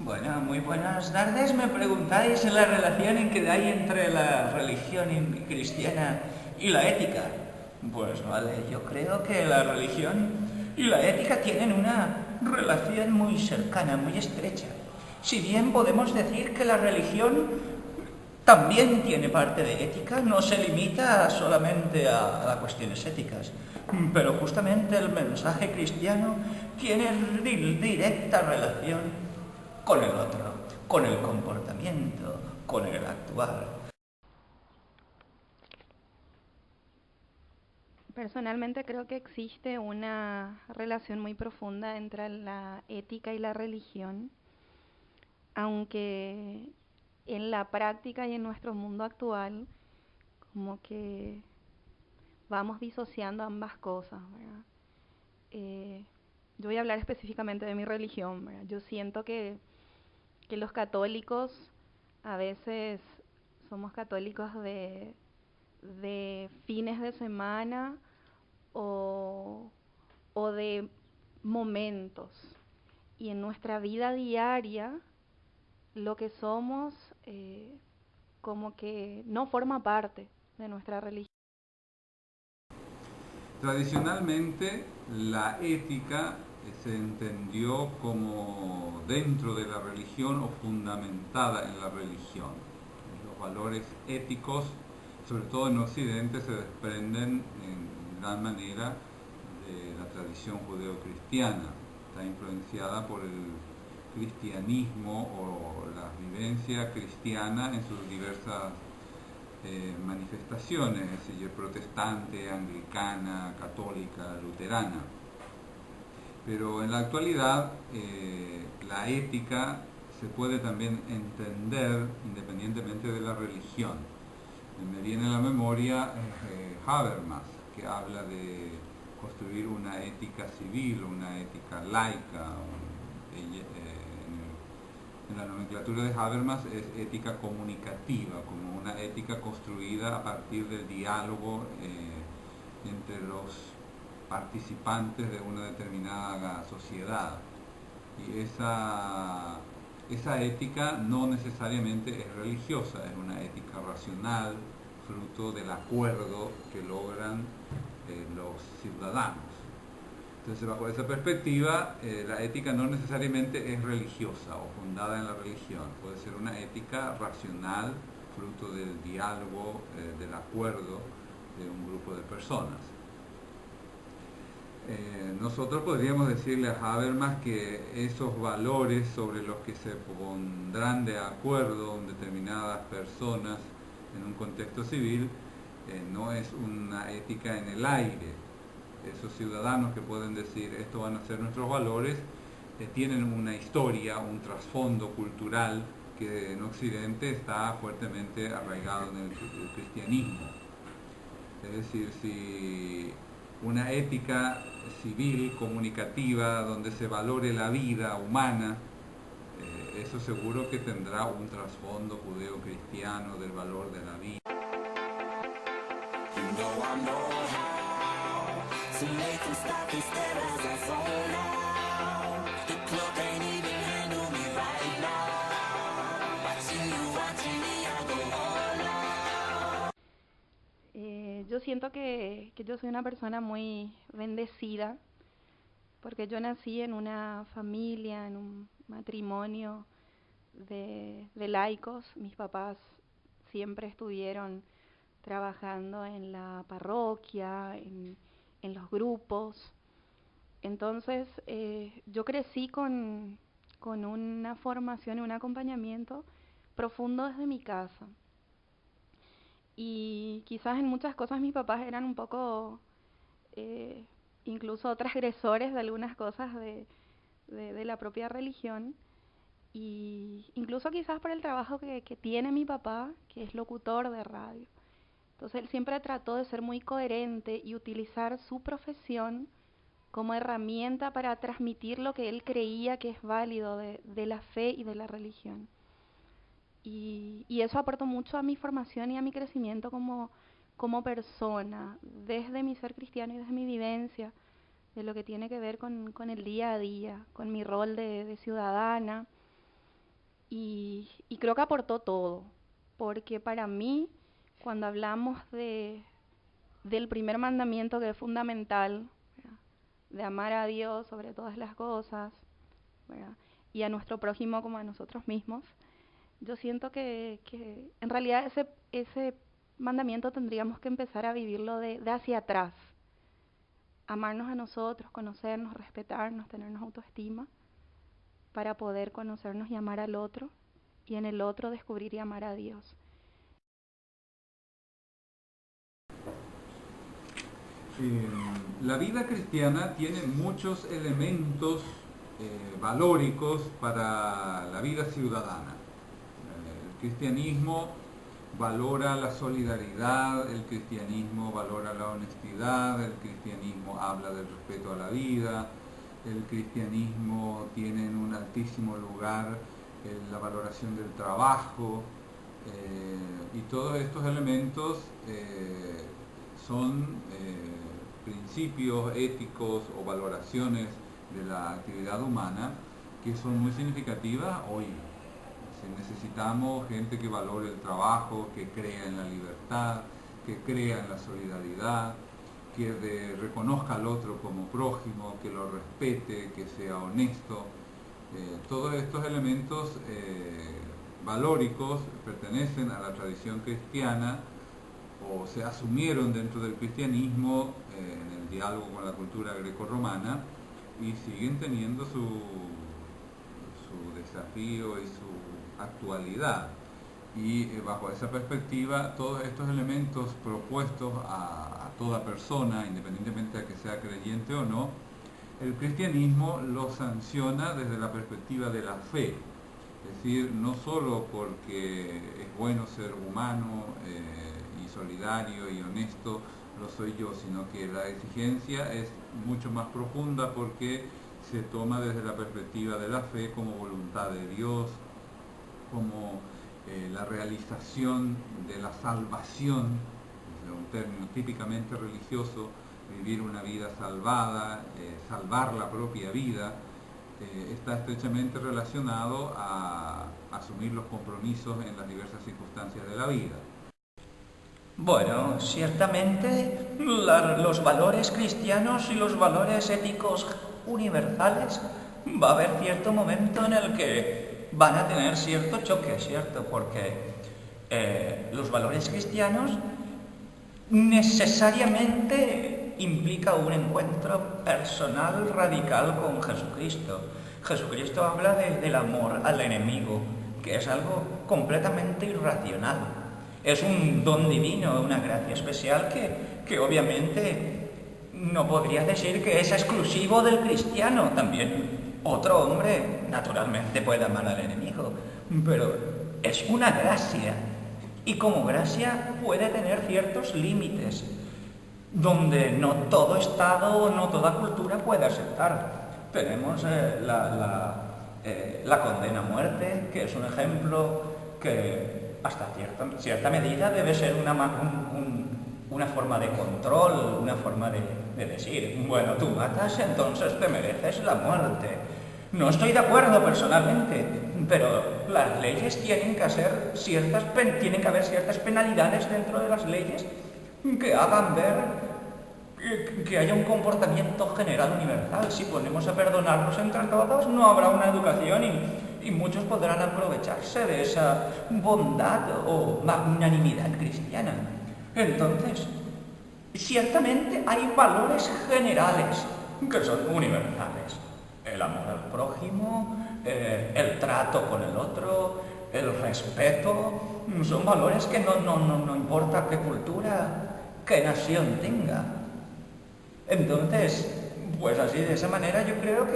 Bueno, muy buenas tardes. Me preguntáis la relación en que hay entre la religión cristiana y la ética. Pues vale, yo creo que la religión y la ética tienen una relación muy cercana, muy estrecha. Si bien podemos decir que la religión también tiene parte de ética, no se limita solamente a las cuestiones éticas, pero justamente el mensaje cristiano tiene directa relación con el otro, con el comportamiento, con el actuar. Personalmente creo que existe una relación muy profunda entre la ética y la religión, aunque en la práctica y en nuestro mundo actual como que vamos disociando ambas cosas, ¿verdad? Eh, yo voy a hablar específicamente de mi religión, ¿verdad? Yo siento que los católicos a veces somos católicos de fines de semana o, o de momentos. Y en nuestra vida diaria, lo que somos como que no forma parte de nuestra religión. Tradicionalmente, la ética se entendió como dentro de la religión o fundamentada en la religión. Los valores éticos, sobre todo en Occidente, se desprenden en gran manera de la tradición judeocristiana. Está influenciada por el cristianismo o la vivencia cristiana en sus diversas manifestaciones, es decir, protestante, anglicana, católica, luterana. Pero en la actualidad la ética se puede también entender independientemente de la religión. Me viene a la memoria Habermas, que habla de construir una ética civil, una ética laica. En la nomenclatura de Habermas es ética comunicativa, como una ética construida a partir del diálogo entre los participantes de una determinada sociedad. Y esa ética no necesariamente es religiosa, es una ética racional, fruto del acuerdo que logran los ciudadanos. Entonces, bajo esa perspectiva, la ética no necesariamente es religiosa o fundada en la religión. Puede ser una ética racional, fruto del diálogo, del acuerdo de un grupo de personas. Nosotros podríamos decirle a Habermas que esos valores sobre los que se pondrán de acuerdo determinadas personas en un contexto civil no es una ética en el aire. Esos ciudadanos que pueden decir esto van a ser nuestros valores tienen una historia, un trasfondo cultural que en Occidente está fuertemente arraigado en el cristianismo. Es decir, si una ética civil, comunicativa, donde se valore la vida humana, eso seguro que tendrá un trasfondo judeo-cristiano del valor de la vida. Yo siento que yo soy una persona muy bendecida porque yo nací en una familia, en un matrimonio de laicos. Mis papás siempre estuvieron trabajando en la parroquia, en los grupos. Entonces, yo crecí con una formación y un acompañamiento profundo desde mi casa. Y quizás en muchas cosas mis papás eran un poco, eh, incluso transgresores de algunas cosas de la propia religión. Y incluso quizás por el trabajo que tiene mi papá, que es locutor de radio. Entonces él siempre trató de ser muy coherente y utilizar su profesión como herramienta para transmitir lo que él creía que es válido de la fe y de la religión. Y eso aportó mucho a mi formación y a mi crecimiento como persona, desde mi ser cristiano y desde mi vivencia, de lo que tiene que ver con el día a día, con mi rol de ciudadana. y creo que aportó todo, porque para mí, cuando hablamos del primer mandamiento que es fundamental, ¿verdad? De amar a Dios sobre todas las cosas, ¿verdad? Y a nuestro prójimo como a nosotros mismos, yo siento que en realidad ese mandamiento tendríamos que empezar a vivirlo de hacia atrás, amarnos a nosotros, conocernos, respetarnos, tenernos autoestima, para poder conocernos y amar al otro, y en el otro descubrir y amar a Dios. La vida cristiana tiene muchos elementos valóricos para la vida ciudadana. El cristianismo valora la solidaridad, el cristianismo valora la honestidad, el cristianismo habla del respeto a la vida, el cristianismo tiene en un altísimo lugar la valoración del trabajo, y todos estos elementos son principios éticos o valoraciones de la actividad humana que son muy significativas hoy. Necesitamos gente que valore el trabajo, que crea en la libertad, que crea en la solidaridad, que reconozca al otro como prójimo, que lo respete, que sea honesto. Todos estos elementos valóricos pertenecen a la tradición cristiana o se asumieron dentro del cristianismo en el diálogo con la cultura grecorromana y siguen teniendo su desafío y su actualidad. Y bajo esa perspectiva, todos estos elementos propuestos a toda persona, independientemente de que sea creyente o no, el cristianismo los sanciona desde la perspectiva de la fe. Es decir, no solo porque es bueno ser humano y solidario y honesto, lo soy yo, sino que la exigencia es mucho más profunda porque se toma desde la perspectiva de la fe como voluntad de Dios, como la realización de la salvación, es un término típicamente religioso, vivir una vida salvada, salvar la propia vida, está estrechamente relacionado a asumir los compromisos en las diversas circunstancias de la vida. Bueno, ciertamente los valores cristianos y los valores éticos universales va a haber cierto momento en el que van a tener cierto choque, ¿cierto? Porque los valores cristianos necesariamente implica un encuentro personal radical con Jesucristo. Jesucristo habla del amor al enemigo, que es algo completamente irracional. Es un don divino, una gracia especial que obviamente no podría decir que es exclusivo del cristiano. También otro hombre naturalmente puede amar al enemigo, pero es una gracia. Y como gracia puede tener ciertos límites, donde no todo Estado o no toda cultura puede aceptar. Tenemos la condena a muerte, que es un ejemplo que hasta cierta medida debe ser una forma de control, una forma de decir, bueno, tú matas, entonces te mereces la muerte. No estoy de acuerdo personalmente, pero las leyes tienen que haber ciertas penalidades dentro de las leyes que hagan ver que haya un comportamiento general universal. Si ponemos a perdonarnos entre todos, no habrá una educación y muchos podrán aprovecharse de esa bondad o magnanimidad cristiana. Entonces, ciertamente hay valores generales que son universales. El amor al prójimo, el trato con el otro, el respeto, son valores que no importa qué cultura, qué nación tenga. Entonces, pues así de esa manera yo creo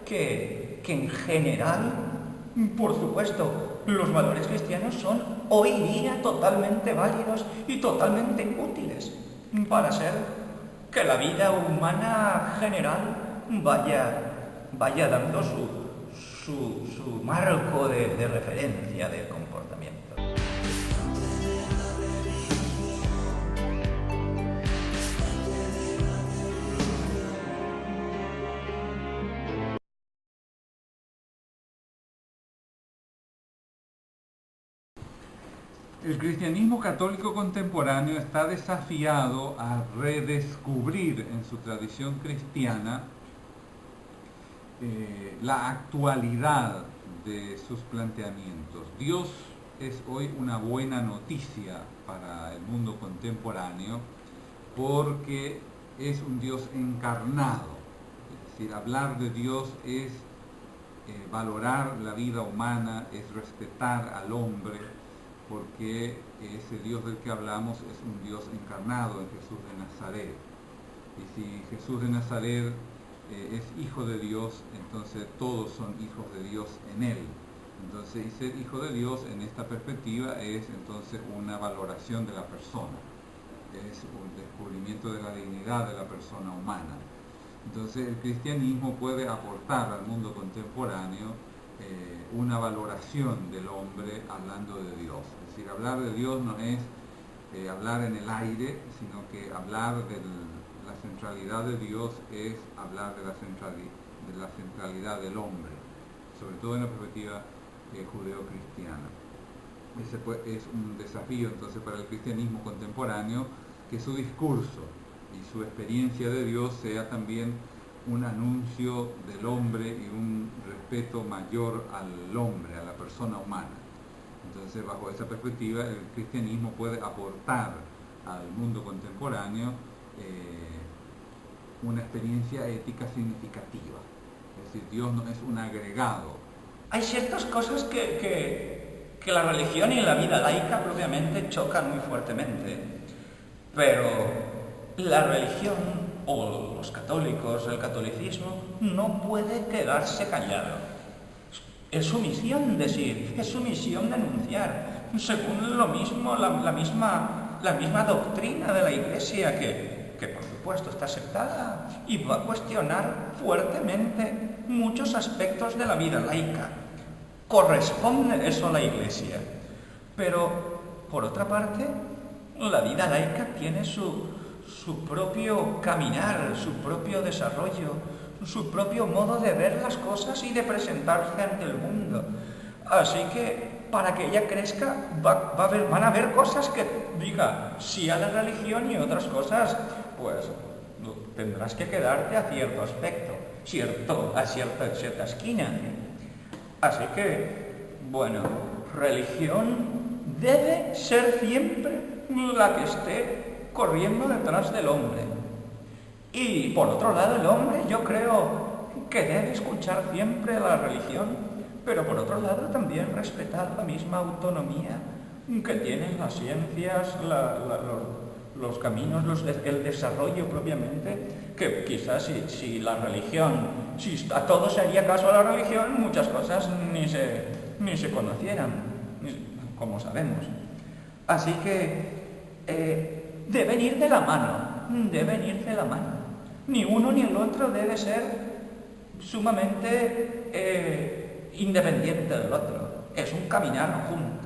que en general, por supuesto, los valores cristianos son hoy día totalmente válidos y totalmente útiles para hacer que la vida humana general vaya dando su marco de referencia del comportamiento. El cristianismo católico contemporáneo está desafiado a redescubrir en su tradición cristiana la actualidad de sus planteamientos. Dios es hoy una buena noticia para el mundo contemporáneo porque es un Dios encarnado. Es decir, hablar de Dios es valorar la vida humana, es respetar al hombre, porque ese Dios del que hablamos es un Dios encarnado en Jesús de Nazaret. Y si Jesús de Nazaret es hijo de Dios, entonces todos son hijos de Dios en él. Entonces, y ser hijo de Dios en esta perspectiva es entonces una valoración de la persona, es un descubrimiento de la dignidad de la persona humana. Entonces el cristianismo puede aportar al mundo contemporáneo una valoración del hombre hablando de Dios. Es decir, hablar de Dios no es hablar en el aire, sino que hablar de la centralidad de Dios es hablar de la centralidad del hombre, sobre todo en la perspectiva judeo-cristiana. Ese es un desafío entonces para el cristianismo contemporáneo, que su discurso y su experiencia de Dios sea también un anuncio del hombre y un respeto mayor al hombre, a la persona humana. Entonces, bajo esa perspectiva, el cristianismo puede aportar al mundo contemporáneo una experiencia ética significativa. Es decir, Dios no es un agregado. Hay ciertas cosas que la religión y la vida laica propiamente chocan muy fuertemente, pero la religión o los católicos, el catolicismo, no puede quedarse callado. Es su misión decir, es su misión denunciar, según lo mismo, la misma doctrina de la Iglesia, que por supuesto está aceptada y va a cuestionar fuertemente muchos aspectos de la vida laica. Corresponde eso a la Iglesia. Pero, por otra parte, la vida laica tiene su propio caminar, su propio desarrollo, su propio modo de ver las cosas y de presentarse ante el mundo. Así que, para que ella crezca, van a haber cosas que diga sí a la religión y otras cosas, pues tendrás que quedarte a cierto aspecto, a cierta esquina. Así que, bueno, religión debe ser siempre la que esté corriendo detrás del hombre. Y por otro lado, el hombre, yo creo que debe escuchar siempre la religión, pero por otro lado también respetar la misma autonomía que tienen las ciencias, los caminos, el desarrollo propiamente, que quizás si la religión, si a todos se haría caso a la religión, muchas cosas ni se conocieran, como sabemos. Así que deben ir de la mano. Ni uno ni el otro debe ser sumamente independiente del otro. Es un caminar juntos.